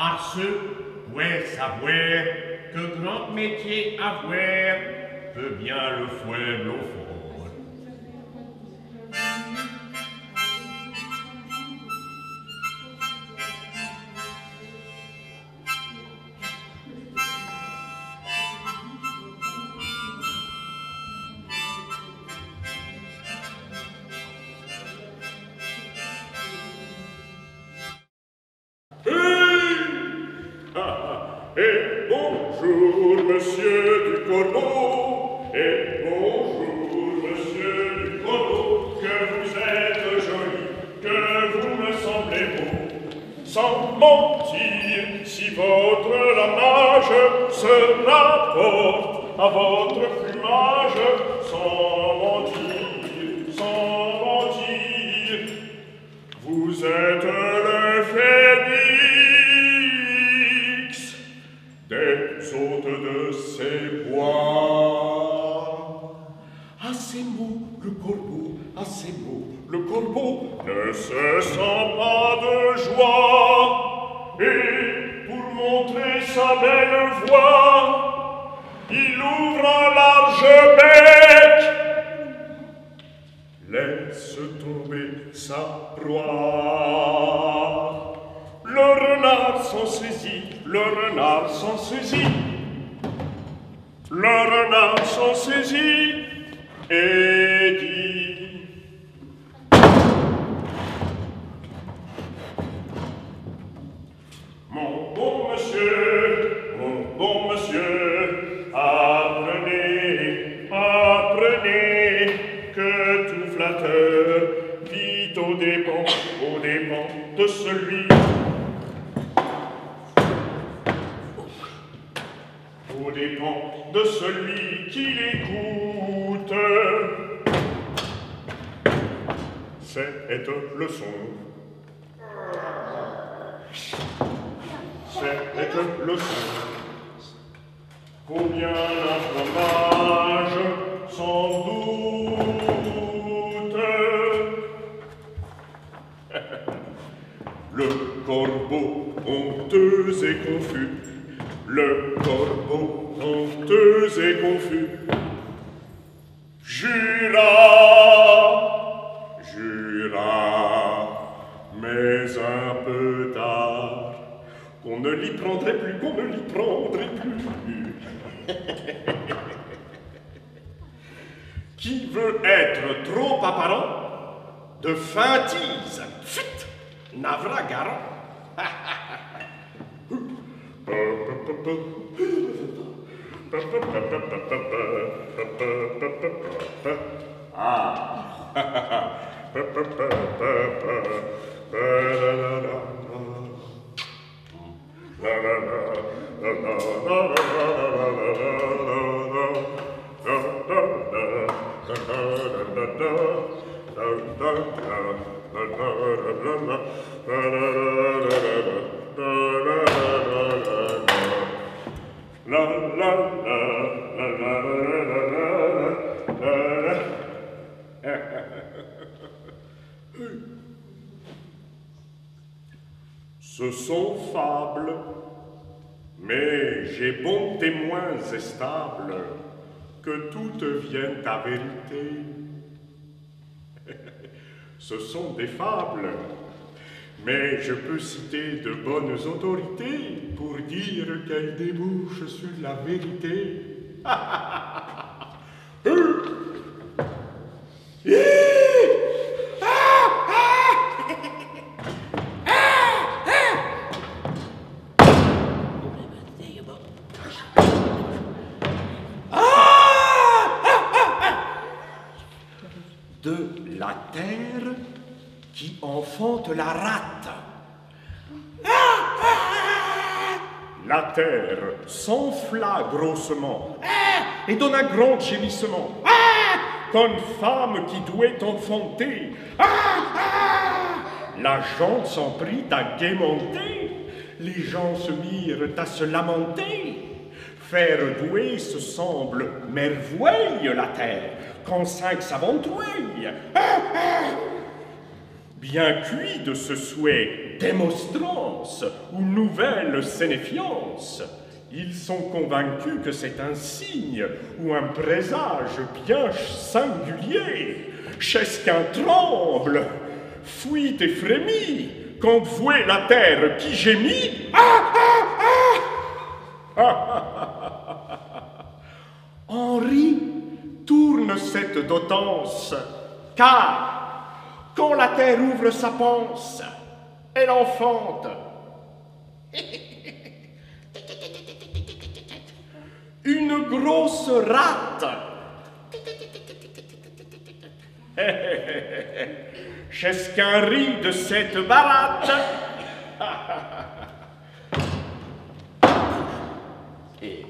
à ceux ouais savoir que grand métier avoir peut bien le fouet au fond. Et bonjour, monsieur du Corbeau, et bonjour, monsieur du Corbeau, que vous êtes joli, que vous me semblez beau. Sans mentir, si votre ramage se rapporte à votre plumage, sans mentir, vous êtes le phénix des hôtes de ces bois. À ces mots, le corbeau, à ces mots, le corbeau ne se sent pas de joie. Et pour montrer sa belle voix, il ouvre un large bec, laisse tomber sa proie. Le renard s'en saisit, le renard s'en saisit, le renard s'en saisit et dit: mon bon monsieur, apprenez, apprenez que tout flatteur vit aux dépens de celui aux dépens de celui qui l'écoute. Cette leçon, cette leçon, combien un fromage sans doute. Le corbeau honteux et confus, le corbeau honteux et confus, jura, mais un peu tard, qu'on ne l'y prendrait plus, qu'on ne l'y prendrait plus. Qui veut être trop apparent, de feintise, fuite, navra garant. Ce sont fables, mais j'ai bons témoins et stables que toutes viennent à vérité. Ce sont des fables, mais je peux citer de bonnes autorités pour dire qu'elles débouchent sur la vérité. De la terre qui enfante la rate. La terre s'enfla grossement et donna grand gémissement comme femme qui douait enfanter. La gente s'en prit à guémenter, les gens se mirent à se lamenter. Faire douer se semble merveille la terre, quand cinq s'aventouillent. bien cuits de ce souhait démonstrance ou nouvelle sénéfiance. Ils sont convaincus que c'est un signe ou un présage bien singulier. Chacun tremble, fuit et frémit, quand vouait la terre qui gémit. Henri tourne cette dotance, car quand la terre ouvre sa panse, elle enfante une grosse rate. Chacun rit de cette barate. Et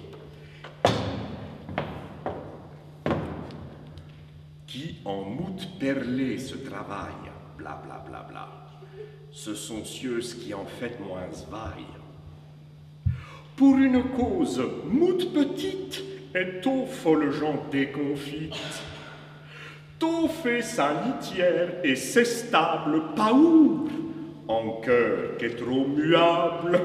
qui en moute perlé se travaille, bla bla bla bla. Ce sont ceux qui en fait moins vaillent. Pour une cause moute petite, et tôt folle gens déconfite. Tôt fait sa litière et s'estable paour, en cœur qu'est trop muable.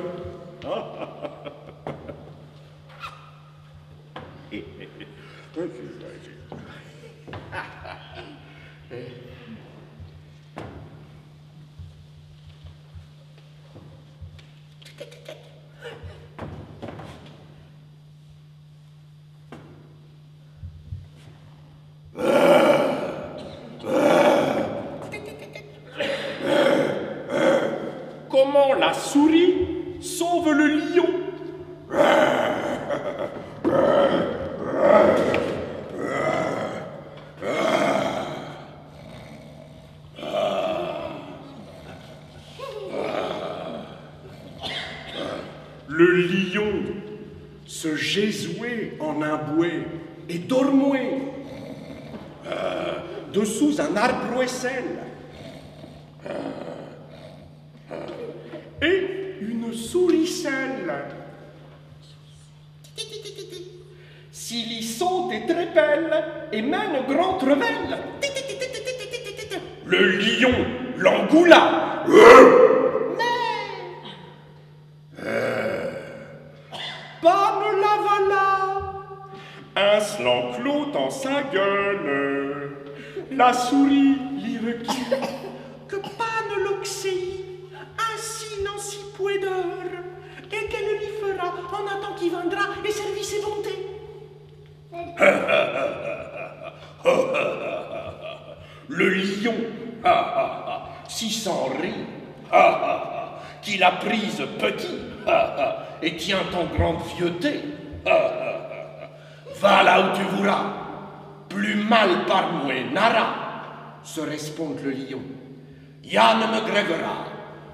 Comment la souris sauve le lion? Le lion se jésuait en un bouet et dormouait dessous un arbre sel. Et une souricelle s'il y saute et trépelle et mène grand trevelle. Le lion l'engoula. Pas ne l'avala. Un l'enclos dans sa gueule. La souris l'y requiert. Que pas ne l'oxy. Ainsi n'en si d'heure, et qu'elle lui fera en un temps qui viendra et servir ses bontés. Le lion, si s'en rit, qu'il a prise petit, et tient en grande vieuté, va là où tu voudras, plus mal par moi n'ara, se répond le lion. Ya ne me grèvera,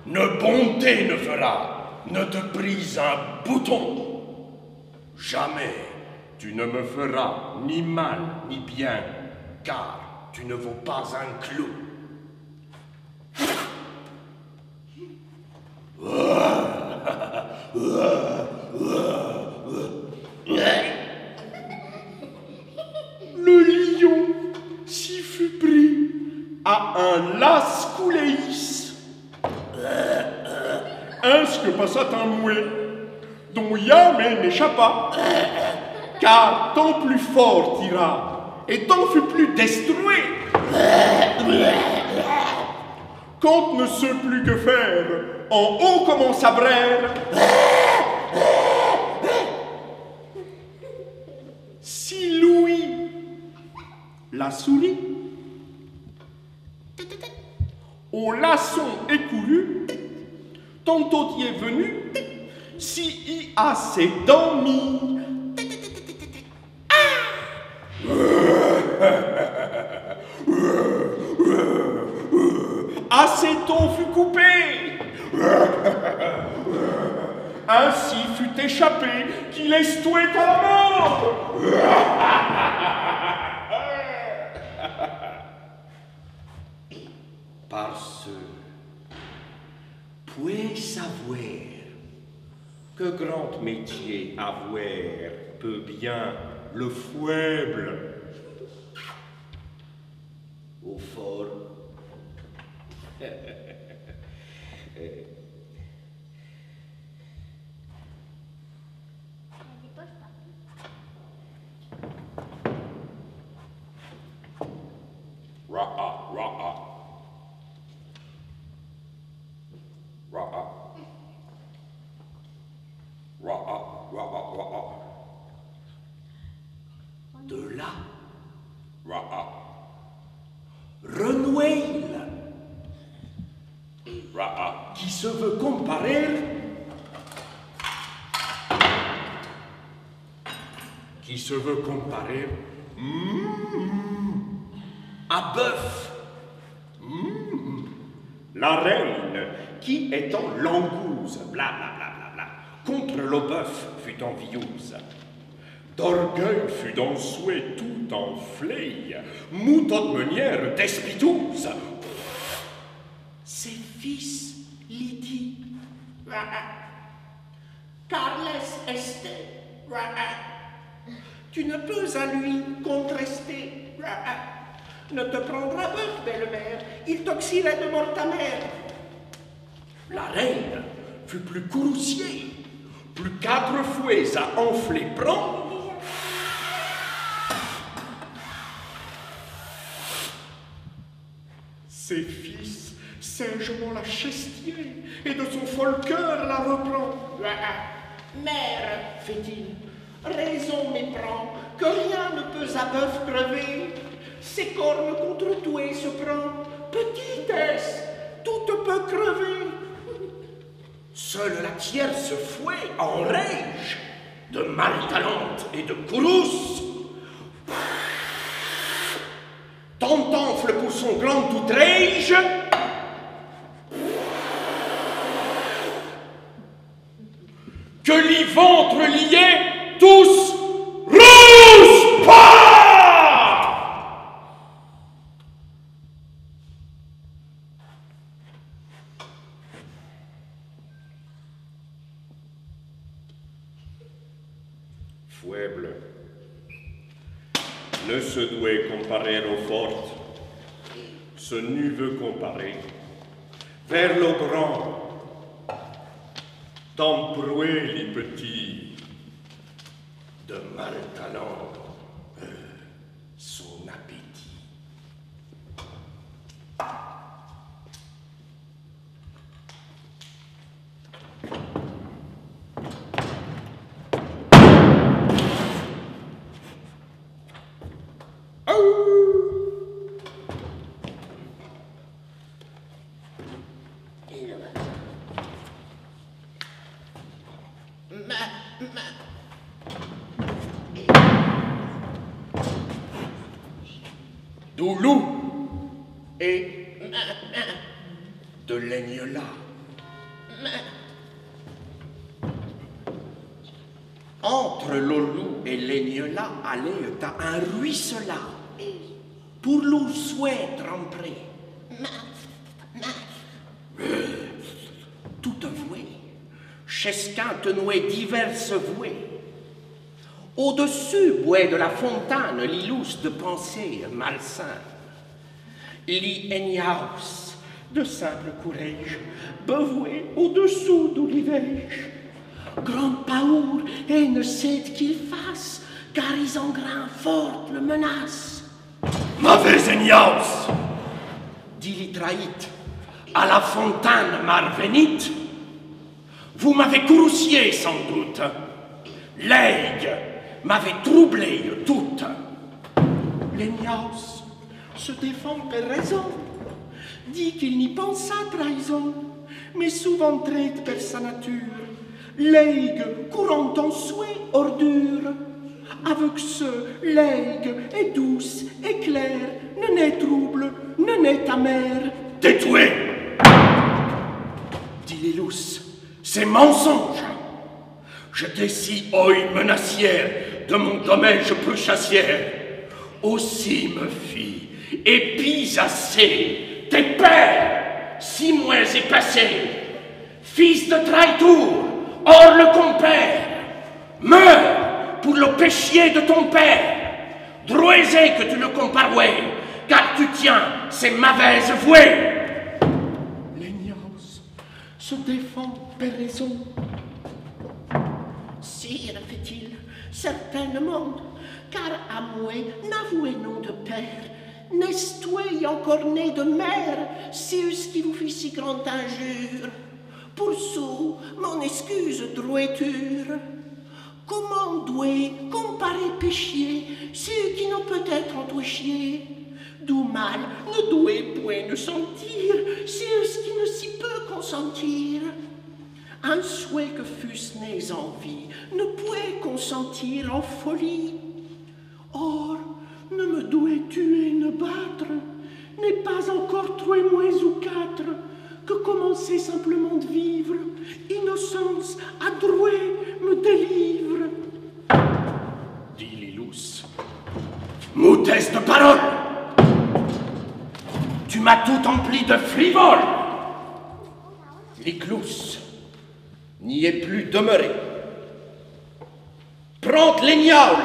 ne bonté ne fera, ne te prise un bouton. Jamais tu ne me feras ni mal ni bien, car tu ne vaux pas un clou. Le lion s'y fut pris à un lascouléis. Ainsi que passat un mouet, dont jamais n'échappa, car tant plus fort tira, et tant fut plus destruit. Quand ne sait plus que faire, en haut commence à brère. Si Louis, la souris, au laçon écouru, tantôt y est venu, si y a ses dents mis. Assez tôt fut coupé. Ainsi fut échappé qu'il estouait à la mort. Parce pouvez savoir que grand métier avoir peut bien le faible au fort. Ra'a, ra'a. Ra'a. Ra'a, ra'a, ra'a. De là, Ra'a, Renouel, ra'a. qui se veut comparer, à bœuf. La reine, qui étant langouze, bla bla bla bla bla, contre le bœuf fut envieuse. D'orgueil fut dans souhait tout enflé, mouton de meunière despitouse. Ses fils lui dit, Carles este, tu ne peux à lui contrester. Ne te prendra bœuf, belle-mère, il t'oxyrait de mort ta mère. La reine fut plus courroucier, plus 4 fouets à enfler prend. Ses fils, singemont la chestier, et de son fol cœur la reprend. Mère, fait-il, raison méprend, que rien ne peut à bœuf crever. Ses cornes contre toi se prend, petitesse, tout peut crever. Seule la tierce fouet enrage, de maltalente et de courrouce. T'entenfle pour son grand outrage. Que les ventres liés, tous roussent pas. Faible, ne se doit comparer aux fortes, ce nu veut comparer vers le grand, t'emprouer les petits de mal talent, son appétit. Doulou et de l'aigne-là. Entre le loup et l'aigne-là allait à un ruisseau-là, pour l'eau souhait tremper. Tout avoué, chesqu'un tenouait diverses vouées. Au-dessus, bois de la fontaine, l'illustre de pensée malsaine. Li aignaus, de simple courage, bevoué au-dessous d'où l'ivège. Grand paour, et ne sait qu'il fasse, car ils en grain fort le menace. Mauvais aignaus, Dit l'itraïte, à la fontaine marvenite, vous m'avez courroucié sans doute, l'aigle m'avait troublé toute. L'Aignaus se défend per raison, dit qu'il n'y pense à trahison, mais souvent traite per sa nature, l'aigle courant en souhait ordure. Avec ce, l'aigle est douce et claire, ne n'est trouble, ne n'est amère. Tais-toi, Dit l'Ilus, c'est mensonge. Je t'ai si œil menacière, de mon domaine je peux chassière. Aussi me fit, et pis assez, tes pères, si moins est passé, fils de traitour, hors le compère, meurs pour le péché de ton père, droisé que tu le comparouais, car tu tiens ces mauvaises vouées. se défend per raison. Sire, fait-il, certainement, car à moi, n'avouez nom de père, n'est-ce toi encore né de mère, c'est ce qui vous fit si grande injure. Pour sous, mon excuse droiture. Comment doué comparer péchier, ceux qui n'ont peut-être entouchier? D'où mal ne doué point de sentir, c'est ce qui ne s'y peut consentir. Un souhait que fussent nés en vie ne pouvait consentir en folie. Or, ne me douer tuer, ne battre, n'est pas encore 3 mois ou 4 que commencer simplement de vivre. Innocence, adroit, me délivre. Dit Lilous. Moutesse de parole! Tu m'as tout empli de frivole. L'écluse n'y est plus demeuré. Prends l'ignoble.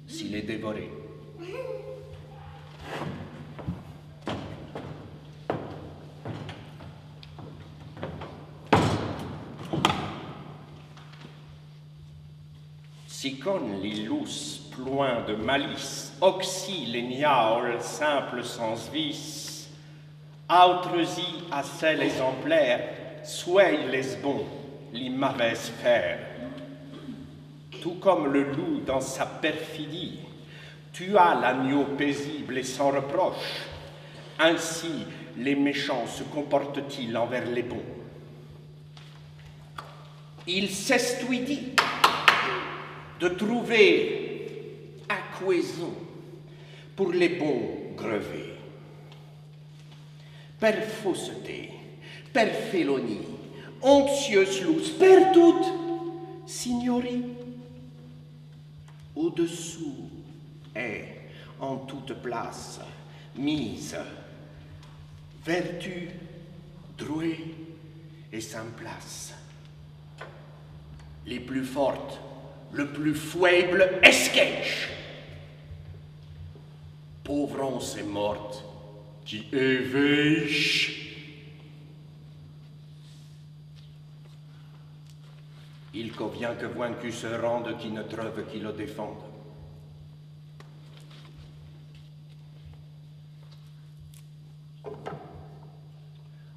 S'il est dévoré. Si con l'illus ploin de malice, oxy les niaules simple sans vice, autres-y à celles exemplaires, soyez les bons, les mauvaises faire. Tout comme le loup dans sa perfidie, tua l'agneau paisible et sans reproche, ainsi les méchants se comportent-ils envers les bons. Il s'estuidit de trouver acquaison pour les bons grevés. Per fausseté, per félonie, oncieuse louse, per toute signorie. Au-dessous est, en toute place, mise vertu, droit et sans place. Les plus fortes, le plus faible esquèche. Pauvrance est morte, qui éveille. Il convient que vaincu se rende qui ne trouve qui le défende.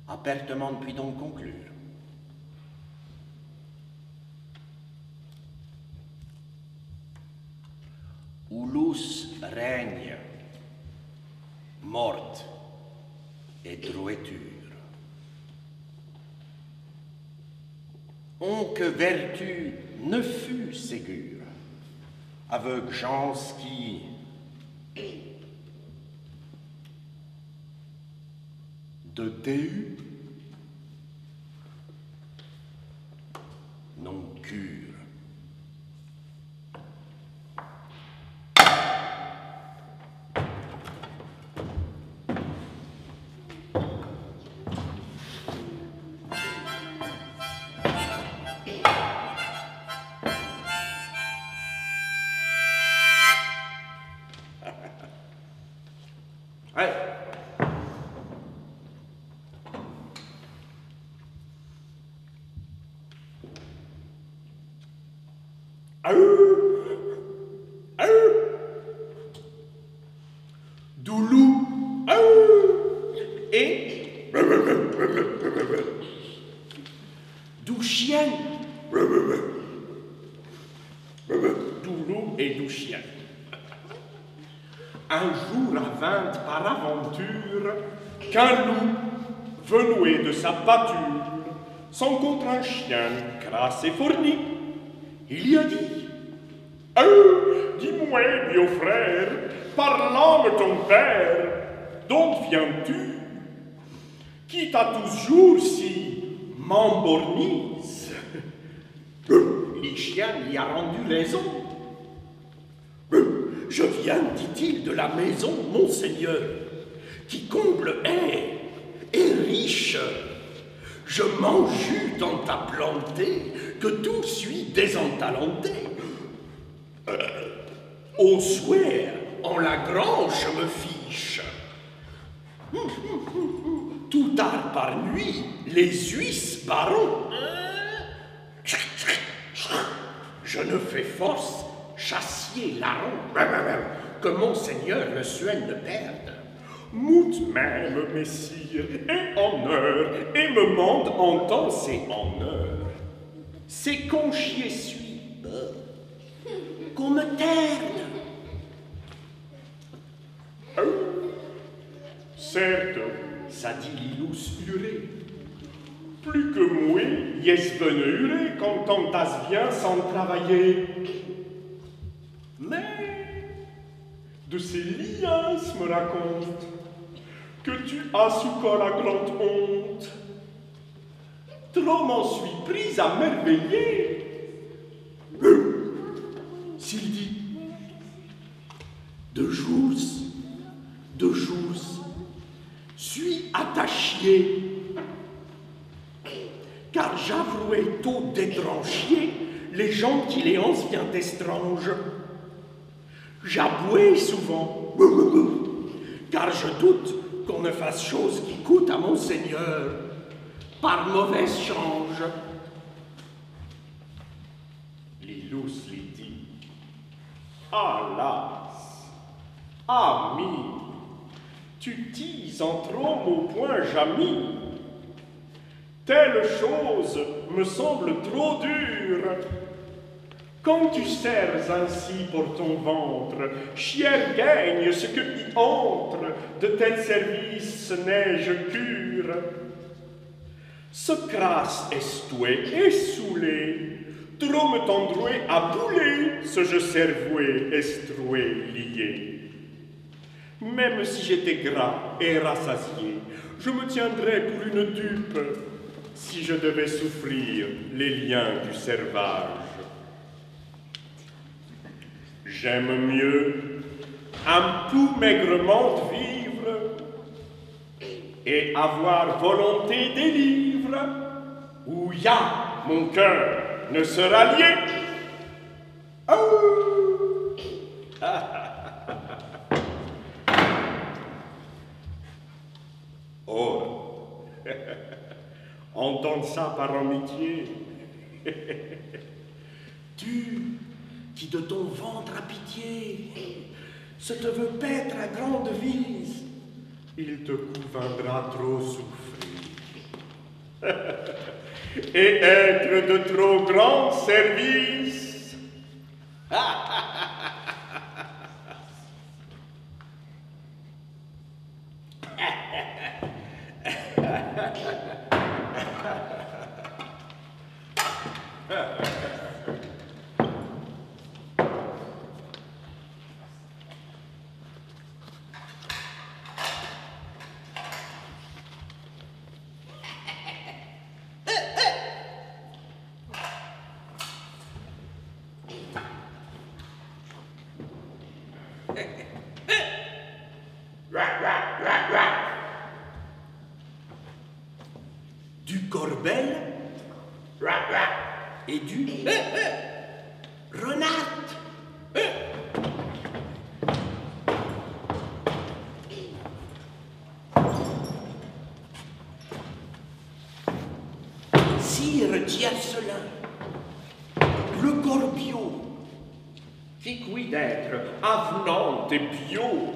Apertement puis donc conclure. Ulus règne, morte et droiture. On que vertu ne fut ségure, avec gens qui de Déu non cure. Doulou Et Douchienne. Doulou et Douchien. Un jour vint par aventure qu'un loup, venoué de sa pâture, s'encontre un chien crasse et fourni. Il y a dit: dis-moi, vieux frère, par l'âme ton père, d'où viens-tu, qui t'a toujours si m'embornise? Les chiens lui a rendu raison. Je viens, dit-il, de la maison, monseigneur, qui comble est riche. Je mange tant à planter que tout suis désentalenté. Au soir, en la grange me fie riche. Tout tard par nuit, les Suisses barons. Je ne fais force chassier larron, que monseigneur le Suel ne perde. Moute même, messire, et en heure, et me mande en temps et en heure. C'est qu'on chier suis, qu'on me terne. Certes, ça dit l'ilous huré. Plus que moi, yes bonne huré quand on tasse bien sans travailler. Mais de ces liens me raconte que tu as sous corps la grande honte. Trop m'en suis prise à merveiller. S'il dit de jours, suis attaché, car j'avouais tôt d'étranchier les gens qui les hanse bien étranges. J'abouais souvent, car je doute qu'on ne fasse chose qui coûte à monseigneur par mauvaise change. L'ilous lui dit, alas, ami, tu tises en trop mon point jamais. Telle chose me semble trop dure. Quand tu sers ainsi pour ton ventre, chiel gagne ce que y entre, de tel service neige cure. Ce crasse estoué et saoulé, trop me tendroué à bouler, ce je servoué, estroué, lié. Même si j'étais gras et rassasié, je me tiendrais pour une dupe, si je devais souffrir les liens du servage. J'aime mieux un peu maigrement vivre et avoir volonté des livres, où y'a mon cœur ne sera lié. Oh. Oh. Entendre ça par amitié. Tu, qui de ton ventre a pitié, se te veut paître à grande vise, il te conviendra trop souffrir. Et être de trop grand service. Du corbel et du renard. Sire Tiercelin, le corbeau, qui cuit d'être avenante et bio,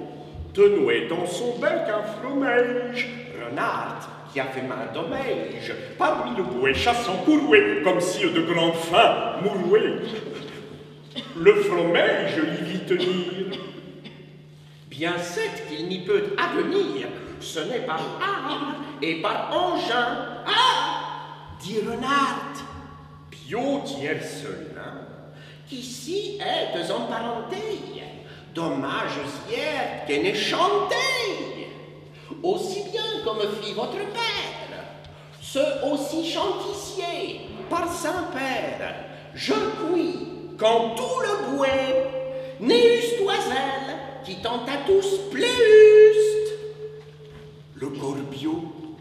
tenouait dans son bec un fromage, renard, qui a fait main dommage, parmi le bouet chassant couroué, comme si de grande faim mouroué. Le fromage l'y vit tenir. Bien c'est qu'il n'y peut advenir, ce n'est par art et par engin. Ah, dit Renard, Bio Tiercelin, qu'ici êtes en parenté, dommage hier qu'elle n'ait chanté. Aussi bien comme fit votre père, ce aussi chanticier, par Saint-Père, je cuis, quand tout le bouet, néus toiselle, qui tant à tous pléuste. Le corbeau,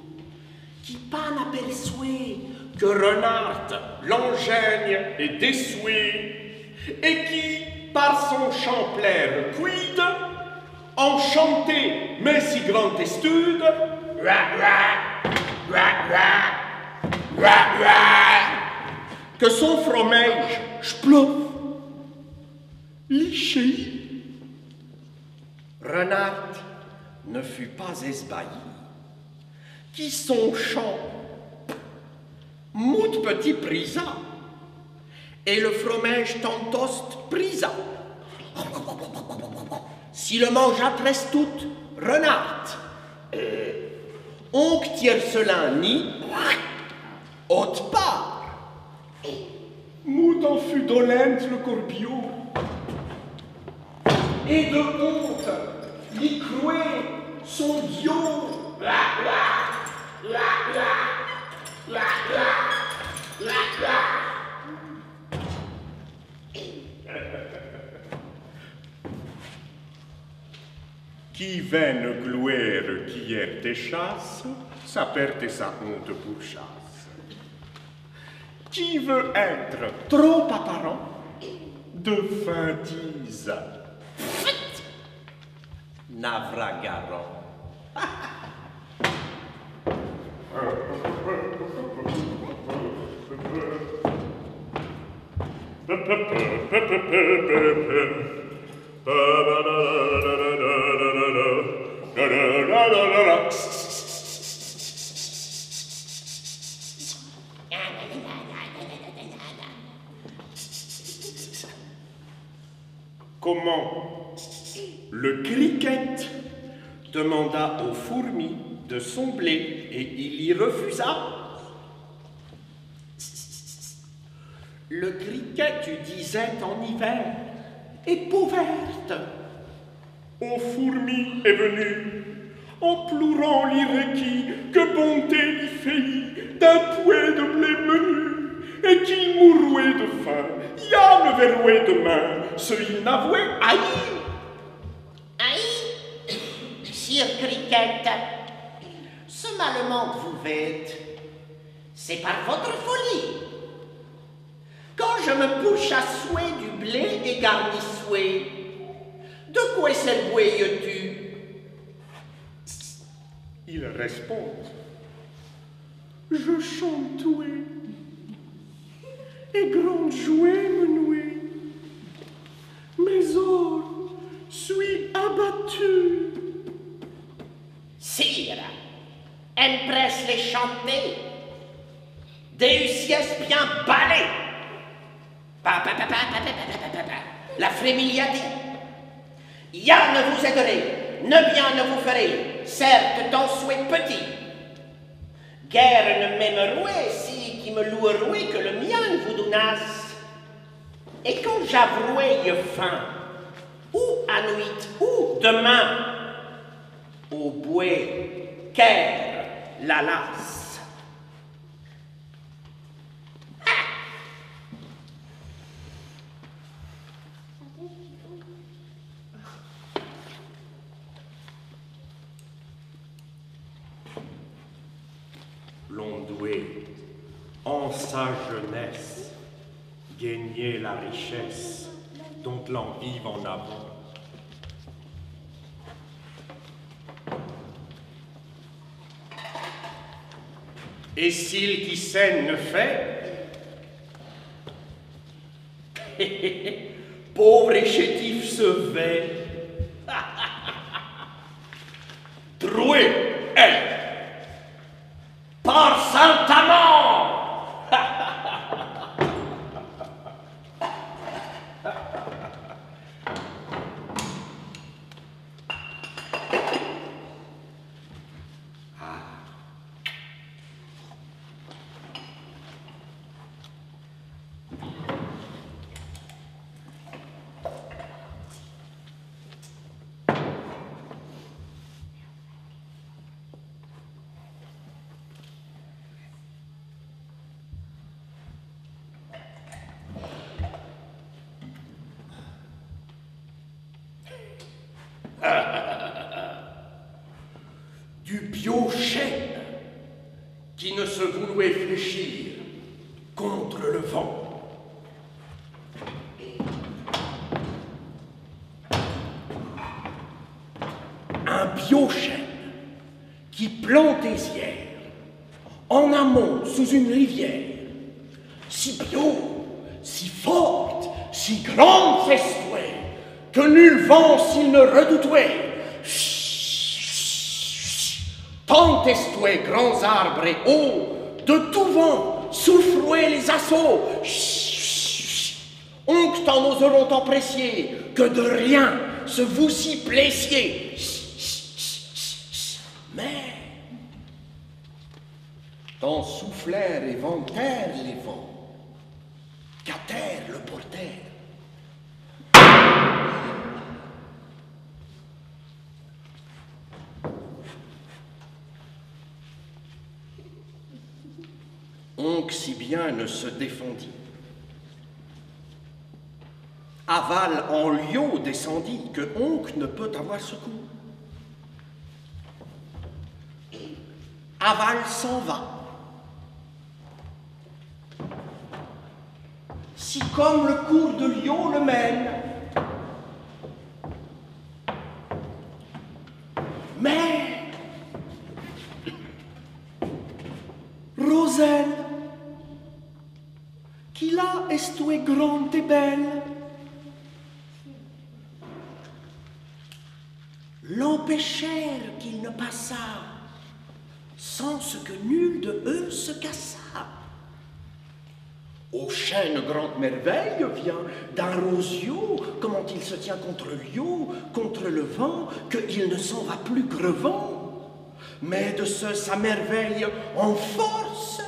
qui pas n'aperçoit que Renard l'engeigne et dessoué, et qui, par son chant plaire cuide, enchanté, mais si grande estude, que son fromage splof, liché. Renard ne fut pas esbahi, qui son chant, mout petit prisa, et le fromage tantost prisa. Si le mangea prestout, renard, onc tiercelin ni, haute part. Mout en fut dolente le corbiau, et de honte, l'y croué son dio. Qui vaine gloire qui hier tes chasse, sa perte et sa honte pour chasse. Qui veut être trop apparent, de fin dise. Navragaron. Comment le cricket demanda aux fourmis de son blé et il y refusa. Le cricket tu disait en hiver et peau verte. Aux fourmis est venu en pleurant l'y requis que bonté l'y fait d'un pouet de blé menu et qu'il mourouait de faim. Y'a ne verrouait de main, ce il n'avouait aïe. Aïe, sire Cricket, ce malement que vous faites, c'est par votre folie. Quand je me bouche à souhait du blé et garni souhait, de quoi cette boueille-tu? Il répond, je chantouais et grande jouet me nouait, mes ors suis abattu. Sire, empresse les chanter, Deusiès bien balé. La frémillia dit, ya ne vous aiderai, ne bien ne vous ferai, certes ton souhait petit. Guère ne m'aimerouez si qui me louerouez que le mien vous donnasse. Et quand j'avouais faim, ou à nuit, ou demain, au bouet, qu'ère la lasse. L'on douait, en sa jeunesse, gagner la richesse dont l'envie en avant. Et s'il qui saigne ne fait, pauvre et chétif se vait, troué est par Saint-Amand. Du biochêne qui ne se vouloit fléchir contre le vent. vieux chêne qui plante des hier en amont sous une rivière, si bio, si forte, si grande s'estouait, que nul vent s'il ne redoutait. Tant estouait grands arbres et hauts, de tout vent soufflouaient les assauts. Onc t'en oseront apprécier que de rien se vous si plaissiez. Mais tant soufflèrent et ventèrent les vents qu'à terre le portèrent. Onc si bien ne se défendit. Aval en liot descendit, que Onc ne peut avoir secours. Aval s'en va. Si comme le cours de liot le mène. Mais Roselle, qui là estouée grande et belle, l'empêchèrent qu'il ne passât sans ce que nul de eux se cassât. Au chêne grande merveille vient d'un rosio, comment il se tient contre l'eau, contre le vent, qu'il ne s'en va plus crevant. Mais de ce sa merveille en force,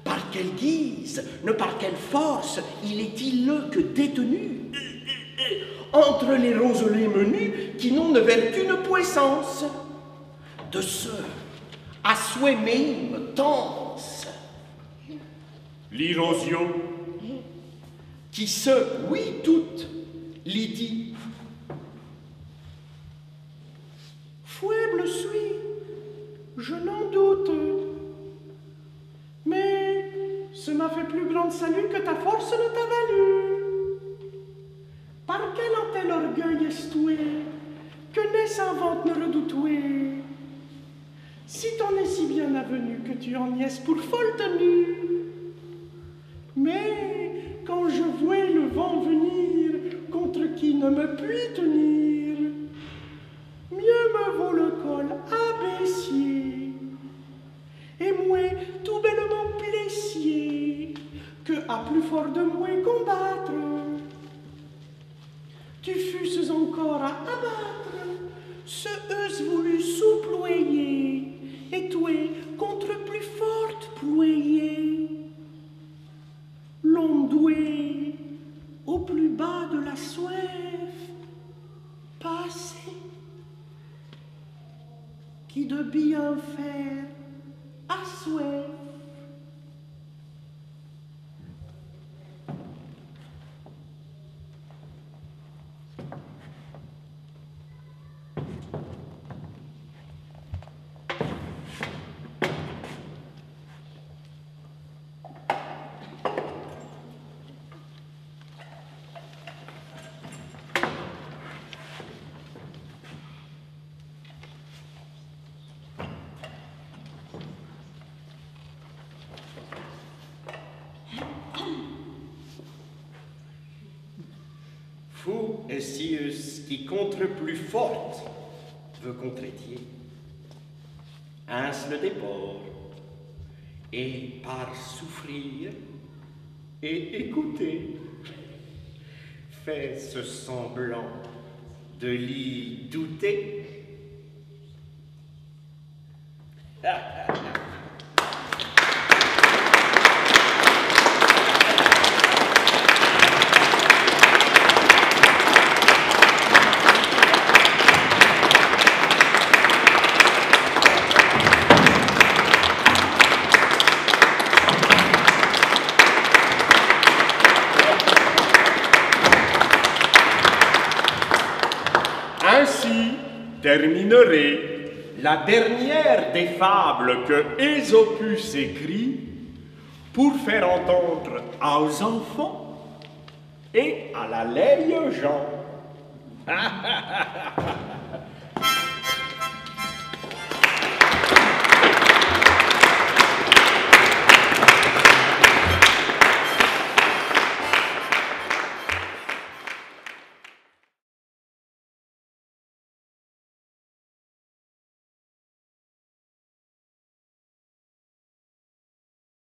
par quelle guise, ne par quelle force, il est-il que détenu entre les roselets menus qui n'ont ne vertu ne puissance. De ce, à souhait même tense, l'irosio, qui se, oui, toute, l'y dit. Faible suis, je n'en doute, mais ce m'a fait plus grand salut que ta force ne t'a valu. Par quel en tel orgueil estoué, que n'est-ce un vent ne redoutué? Si t'en es si bien avenu que tu en y es pour folle tenue. Mais quand je vois le vent venir, contre qui ne me puis tenir, mieux me vaut le col abaissé, et moi tout bellement plaissier, que à plus fort de moi combattre. Tu fusses encore à abattre, ce eus voulu souployer, et toi contre plus forte ployer. L'on doué au plus bas de la soif, passer, qui de bien faire a soif. Fou est Sius qui contre plus forte veut contrétier. Ins le déport, et par souffrir et écouter, fait ce semblant de l'y douter. Ainsi terminerait la dernière des fables que Ésopus écrit pour faire entendre aux enfants et à la légende.